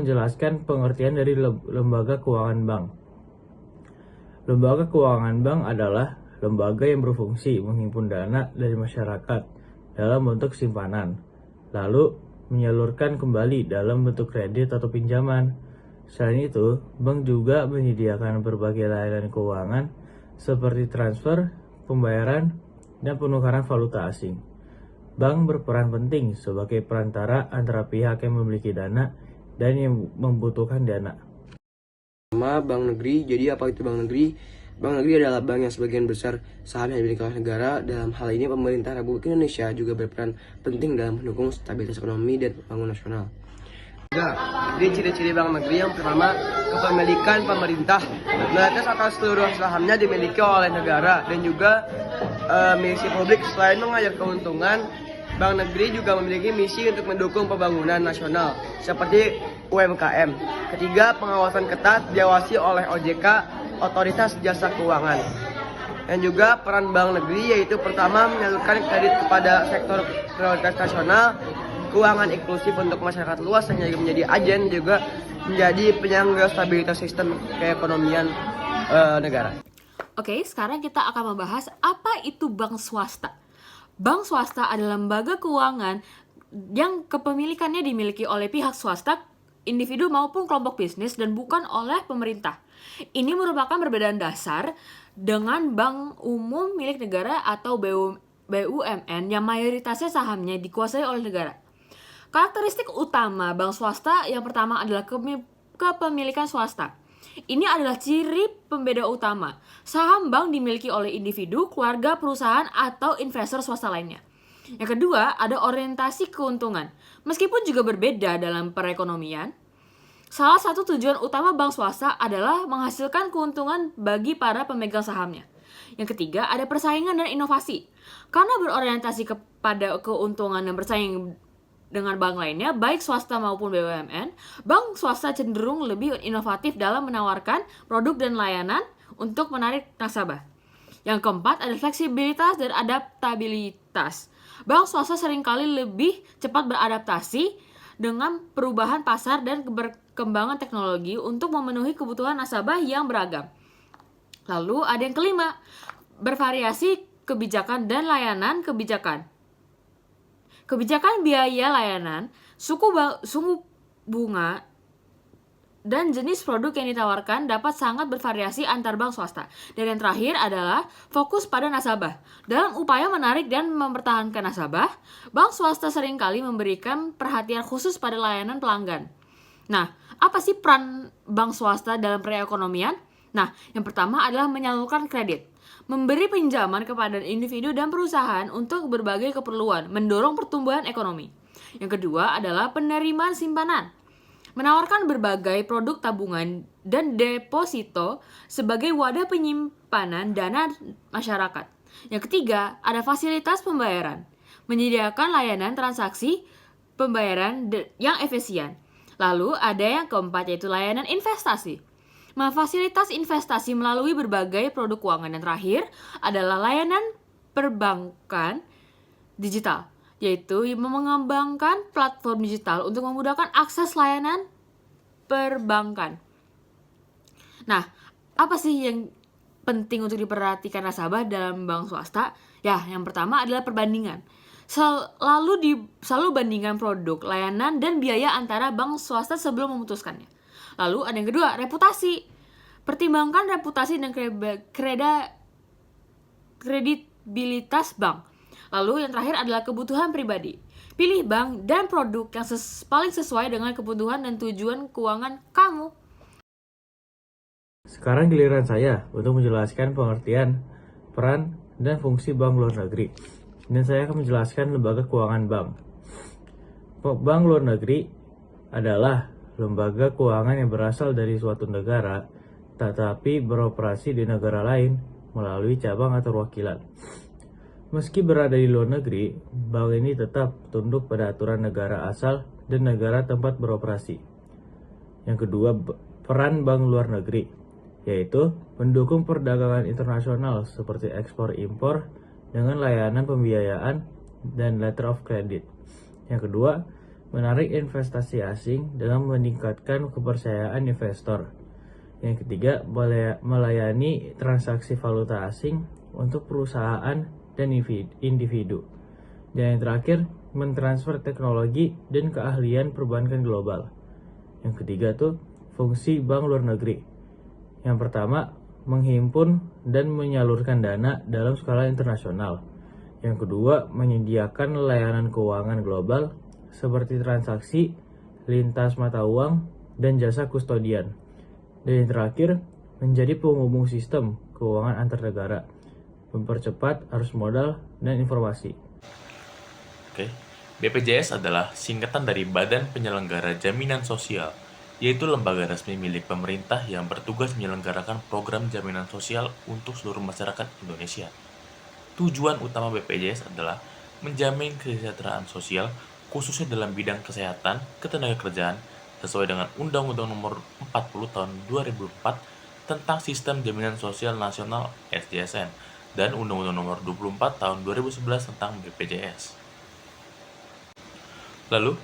menjelaskan pengertian dari lembaga keuangan bank. Lembaga keuangan bank adalah lembaga yang berfungsi menghimpun dana dari masyarakat dalam bentuk simpanan, lalu menyalurkan kembali dalam bentuk kredit atau pinjaman. Selain itu, bank juga menyediakan berbagai layanan keuangan seperti transfer, pembayaran, dan penukaran valuta asing. Bank berperan penting sebagai perantara antara pihak yang memiliki dana dan yang membutuhkan dana. Pertama, bank negeri. Jadi apa itu bank negeri? Bank negeri adalah bank yang sebagian besar saham yang dimiliki oleh negara. Dalam hal ini, pemerintah Republik Indonesia juga berperan penting dalam mendukung stabilitas ekonomi dan pembangunan nasional. Jadi ciri-ciri bank negeri yang pertama, kepemilikan pemerintah. Mayoritas atau seluruh sahamnya dimiliki oleh negara dan juga misi publik. Selain mengajar keuntungan, bank negeri juga memiliki misi untuk mendukung pembangunan nasional seperti UMKM. Ketiga, pengawasan ketat diawasi oleh OJK, Otoritas Jasa Keuangan. Dan juga peran bank negeri yaitu pertama menyalurkan kredit kepada sektor prioritas nasional, keuangan inklusif untuk masyarakat luas yang menjadi agen, juga menjadi penyangga stabilitas sistem keekonomian negara. Oke, sekarang kita akan membahas apa itu bank swasta. Bank swasta adalah lembaga keuangan yang kepemilikannya dimiliki oleh pihak swasta, individu maupun kelompok bisnis, dan bukan oleh pemerintah. Ini merupakan perbedaan dasar dengan bank umum milik negara atau BUMN yang mayoritasnya sahamnya dikuasai oleh negara. Karakteristik utama bank swasta yang pertama adalah kepemilikan swasta. Ini adalah ciri pembeda utama. Saham bank dimiliki oleh individu, keluarga, perusahaan, atau investor swasta lainnya. Yang kedua, ada orientasi keuntungan. Meskipun juga berbeda dalam perekonomian, salah satu tujuan utama bank swasta adalah menghasilkan keuntungan bagi para pemegang sahamnya. Yang ketiga, ada persaingan dan inovasi. Karena berorientasi kepada keuntungan dan bersaing dengan bank lainnya, baik swasta maupun BUMN, bank swasta cenderung lebih inovatif dalam menawarkan produk dan layanan untuk menarik nasabah. Yang keempat, ada fleksibilitas dan adaptabilitas. Bank swasta seringkali lebih cepat beradaptasi dengan perubahan pasar dan perkembangan teknologi untuk memenuhi kebutuhan nasabah yang beragam. Lalu ada yang kelima, bervariasi kebijakan dan layanan kebijakan. Kebijakan biaya layanan, suku bunga, dan jenis produk yang ditawarkan dapat sangat bervariasi antar bank swasta. Dan yang terakhir adalah fokus pada nasabah. Dalam upaya menarik dan mempertahankan nasabah, bank swasta seringkali memberikan perhatian khusus pada layanan pelanggan. Nah, apa sih peran bank swasta dalam perekonomian? Nah, yang pertama adalah menyalurkan kredit. Memberi pinjaman kepada individu dan perusahaan untuk berbagai keperluan, mendorong pertumbuhan ekonomi. Yang kedua adalah penerimaan simpanan. Menawarkan berbagai produk tabungan dan deposito sebagai wadah penyimpanan dana masyarakat. Yang ketiga, ada fasilitas pembayaran. Menyediakan layanan transaksi pembayaran yang efisien. Lalu ada yang keempat yaitu layanan investasi. Fasilitas investasi melalui berbagai produk keuangan. Dan terakhir adalah layanan perbankan digital, yaitu mengembangkan platform digital untuk memudahkan akses layanan perbankan. Nah, apa sih yang penting untuk diperhatikan nasabah dalam bank swasta? Ya, yang pertama adalah perbandingan. Selalu bandingkan produk, layanan, dan biaya antara bank swasta sebelum memutuskannya. Lalu ada yang kedua, reputasi. Pertimbangkan reputasi dan kredibilitas bank. Lalu yang terakhir adalah kebutuhan pribadi. Pilih bank dan produk yang paling sesuai dengan kebutuhan dan tujuan keuangan kamu. Sekarang giliran saya untuk menjelaskan pengertian, peran, dan fungsi bank luar negeri. Dan saya akan menjelaskan lembaga keuangan bank. Bank luar negeri adalah lembaga keuangan yang berasal dari suatu negara, tetapi beroperasi di negara lain melalui cabang atau wakilan. Meski berada di luar negeri, bank ini tetap tunduk pada aturan negara asal dan negara tempat beroperasi. Yang kedua, peran bank luar negeri, yaitu mendukung perdagangan internasional seperti ekspor-impor dengan layanan pembiayaan dan letter of credit. Yang kedua, menarik investasi asing dengan meningkatkan kepercayaan investor. Yang ketiga, melayani transaksi valuta asing untuk perusahaan dan individu. Dan yang terakhir, mentransfer teknologi dan keahlian perbankan global. Yang ketiga tuh, fungsi bank luar negeri. Yang pertama, menghimpun dan menyalurkan dana dalam skala internasional. Yang kedua, menyediakan layanan keuangan global seperti transaksi, lintas mata uang, dan jasa kustodian. Dan yang terakhir, menjadi penghubung sistem keuangan antar negara, mempercepat arus modal dan informasi. Oke, BPJS adalah singkatan dari Badan Penyelenggara Jaminan Sosial, yaitu lembaga resmi milik pemerintah yang bertugas menyelenggarakan program jaminan sosial untuk seluruh masyarakat Indonesia. Tujuan utama BPJS adalah menjamin kesejahteraan sosial, khususnya dalam bidang kesehatan, ketenagakerjaan, sesuai dengan Undang-Undang Nomor 40 Tahun 2004 tentang Sistem Jaminan Sosial Nasional (SJSN) dan Undang-Undang Nomor 24 Tahun 2011 tentang BPJS. Lalu,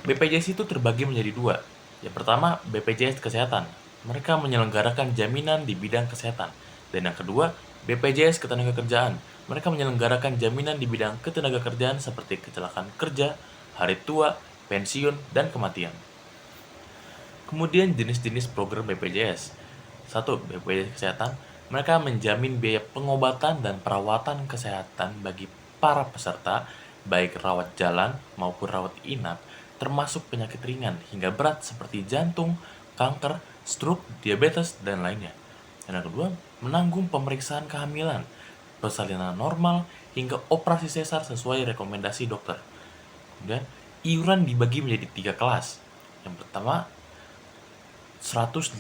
BPJS itu terbagi menjadi dua. Yang pertama, BPJS Kesehatan. Mereka menyelenggarakan jaminan di bidang kesehatan. Dan yang kedua, BPJS Ketenagakerjaan. Mereka menyelenggarakan jaminan di bidang ketenagakerjaan seperti kecelakaan kerja, hari tua, pensiun, dan kematian. Kemudian jenis-jenis program BPJS. 1. BPJS Kesehatan. Mereka menjamin biaya pengobatan dan perawatan kesehatan bagi para peserta, baik rawat jalan maupun rawat inap, termasuk penyakit ringan hingga berat seperti jantung, kanker, stroke, diabetes, dan lainnya. Dan yang kedua, menanggung pemeriksaan kehamilan, persalinan normal, hingga operasi sesar sesuai rekomendasi dokter. Kemudian, iuran dibagi menjadi 3 kelas. Yang pertama, 150.000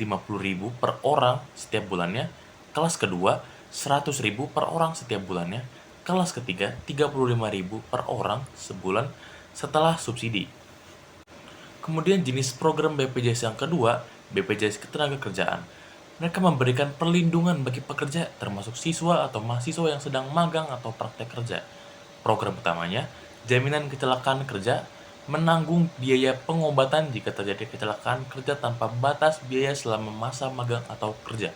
per orang setiap bulannya. Kelas kedua, 100.000 per orang setiap bulannya. Kelas ketiga, 35.000 per orang sebulan setelah subsidi. Kemudian jenis program BPJS yang kedua, BPJS Ketenagakerjaan. Mereka memberikan perlindungan bagi pekerja termasuk siswa atau mahasiswa yang sedang magang atau praktek kerja. Program utamanya, jaminan kecelakaan kerja, menanggung biaya pengobatan jika terjadi kecelakaan kerja tanpa batas biaya selama masa magang atau kerja.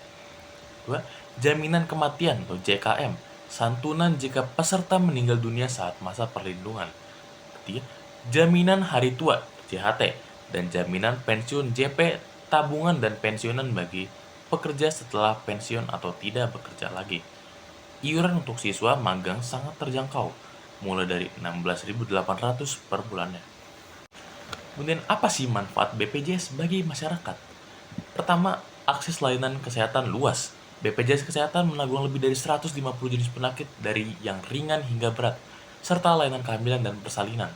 Kedua, jaminan kematian atau JKM, santunan jika peserta meninggal dunia saat masa perlindungan. Ketiga, jaminan hari tua JHT, dan jaminan pensiun JP, tabungan dan pensiunan bagi pekerja setelah pensiun atau tidak bekerja lagi. Iuran untuk siswa magang sangat terjangkau, mulai dari 16.800 per bulannya. Kemudian apa sih manfaat BPJS bagi masyarakat? Pertama, akses layanan kesehatan luas. BPJS Kesehatan menanggung lebih dari 150 jenis penyakit dari yang ringan hingga berat, serta layanan kehamilan dan persalinan.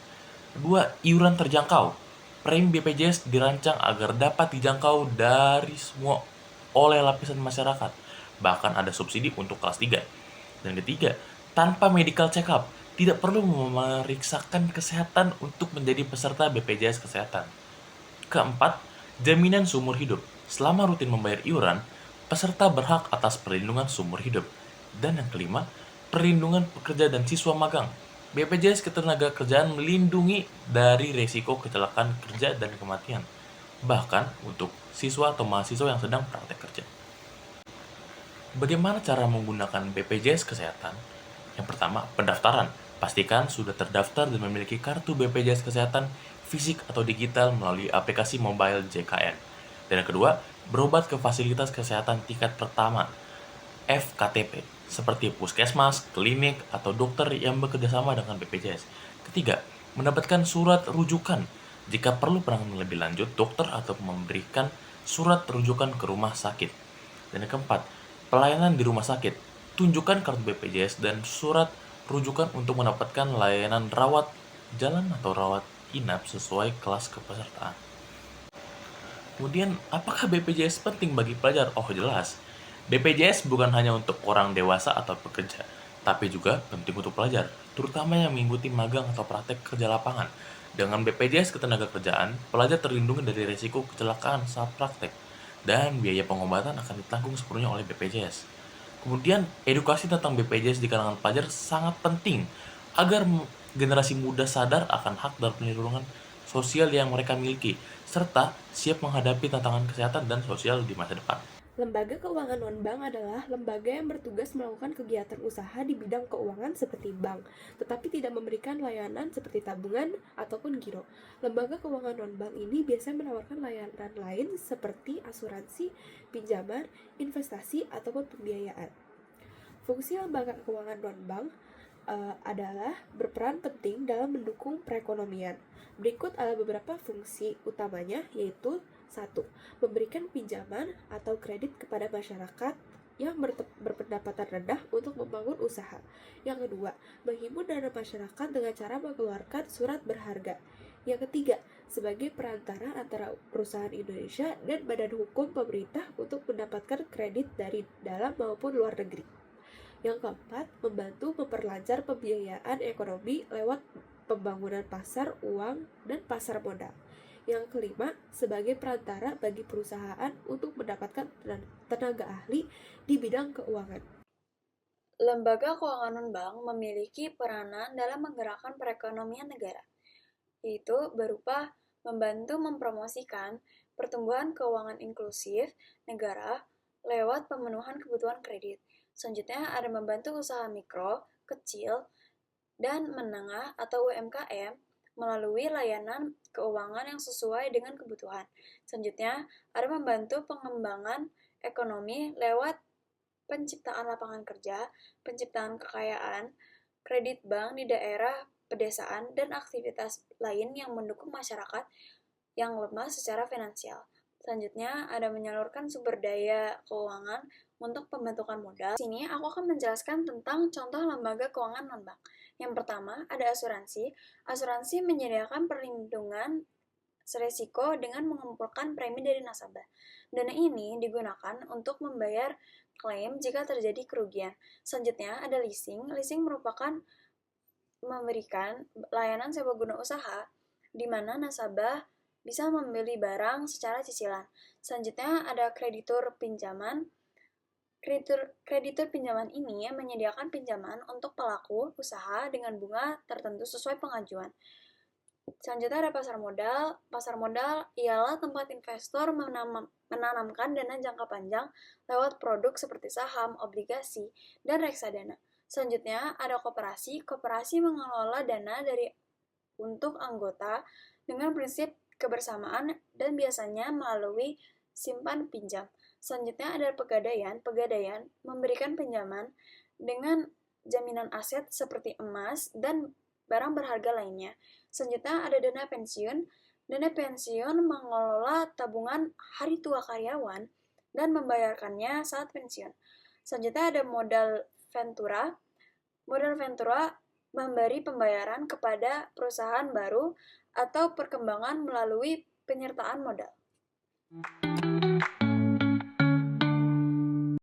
Kedua, iuran terjangkau. Premi BPJS dirancang agar dapat dijangkau dari semua oleh lapisan masyarakat. Bahkan ada subsidi untuk kelas 3. Dan ketiga, tanpa medical check-up, tidak perlu memeriksakan kesehatan untuk menjadi peserta BPJS Kesehatan. Keempat, jaminan seumur hidup. Selama rutin membayar iuran, peserta berhak atas perlindungan seumur hidup. Dan yang kelima, perlindungan pekerja dan siswa magang. BPJS Ketenagakerjaan melindungi dari risiko kecelakaan kerja dan kematian, bahkan untuk siswa atau mahasiswa yang sedang praktek kerja. Bagaimana cara menggunakan BPJS Kesehatan? Yang pertama, pendaftaran. Pastikan sudah terdaftar dan memiliki kartu BPJS Kesehatan fisik atau digital melalui aplikasi mobile JKN. Dan yang kedua, berobat ke fasilitas kesehatan tingkat pertama, FKTP, seperti puskesmas, klinik, atau dokter yang bekerjasama dengan BPJS. Ketiga, mendapatkan surat rujukan. Jika perlu penanganan lebih lanjut, dokter atau memberikan surat rujukan ke rumah sakit. Dan yang keempat, pelayanan di rumah sakit. Tunjukkan kartu BPJS dan surat rujukan untuk mendapatkan layanan rawat jalan atau rawat inap sesuai kelas kepesertaan. Kemudian, apakah BPJS penting bagi pelajar? Oh jelas, BPJS bukan hanya untuk orang dewasa atau pekerja, tapi juga penting untuk pelajar, terutama yang mengikuti magang atau praktek kerja lapangan. Dengan BPJS Ketenagakerjaan, pelajar terlindungi dari risiko kecelakaan saat praktek, dan biaya pengobatan akan ditanggung sepenuhnya oleh BPJS. Kemudian, edukasi tentang BPJS di kalangan pelajar sangat penting agar generasi muda sadar akan hak dan perlindungan sosial yang mereka miliki, serta siap menghadapi tantangan kesehatan dan sosial di masa depan. Lembaga keuangan non-bank adalah lembaga yang bertugas melakukan kegiatan usaha di bidang keuangan seperti bank, tetapi tidak memberikan layanan seperti tabungan ataupun giro. Lembaga keuangan non-bank ini biasanya menawarkan layanan lain seperti asuransi, pinjaman, investasi, ataupun pembiayaan. Fungsi lembaga keuangan non-bank adalah berperan penting dalam mendukung perekonomian. Berikut adalah beberapa fungsi utamanya, yaitu 1. Memberikan pinjaman atau kredit kepada masyarakat yang berpendapatan rendah untuk membangun usaha. Yang kedua, menghimpun dana masyarakat dengan cara mengeluarkan surat berharga. Yang ketiga, sebagai perantara antara perusahaan Indonesia dan badan hukum pemerintah untuk mendapatkan kredit dari dalam maupun luar negeri. Yang keempat, membantu memperlancar pembiayaan ekonomi lewat pembangunan pasar uang dan pasar modal. Yang kelima, sebagai perantara bagi perusahaan untuk mendapatkan tenaga ahli di bidang keuangan. Lembaga keuangan non-bank memiliki peranan dalam menggerakkan perekonomian negara, yaitu berupa membantu mempromosikan pertumbuhan keuangan inklusif negara lewat pemenuhan kebutuhan kredit. Selanjutnya ada membantu usaha mikro, kecil, dan menengah atau UMKM melalui layanan keuangan yang sesuai dengan kebutuhan. Selanjutnya ada membantu pengembangan ekonomi lewat penciptaan lapangan kerja, penciptaan kekayaan, kredit bank di daerah pedesaan, dan aktivitas lain yang mendukung masyarakat yang lemah secara finansial. Selanjutnya ada menyalurkan sumber daya keuangan untuk pembentukan modal. Di sini aku akan menjelaskan tentang contoh lembaga keuangan non-bank. Yang pertama ada asuransi. Asuransi menyediakan perlindungan resiko dengan mengumpulkan premi dari nasabah. Dana ini digunakan untuk membayar klaim jika terjadi kerugian. Selanjutnya ada leasing. Leasing merupakan memberikan layanan sewa guna usaha di mana nasabah bisa membeli barang secara cicilan. Selanjutnya ada kreditur pinjaman. Kreditur pinjaman ini menyediakan pinjaman untuk pelaku usaha dengan bunga tertentu sesuai pengajuan. Selanjutnya ada pasar modal. Pasar modal ialah tempat investor menanamkan dana jangka panjang lewat produk seperti saham, obligasi, dan reksadana. Selanjutnya ada koperasi. Koperasi mengelola dana untuk anggota dengan prinsip kebersamaan dan biasanya melalui simpan pinjam. Selanjutnya ada pegadaian. Pegadaian memberikan pinjaman dengan jaminan aset seperti emas dan barang berharga lainnya. Selanjutnya ada dana pensiun. Dana pensiun mengelola tabungan hari tua karyawan dan membayarkannya saat pensiun. Selanjutnya ada modal ventura. Modal ventura memberi pembayaran kepada perusahaan baru atau perkembangan melalui penyertaan modal.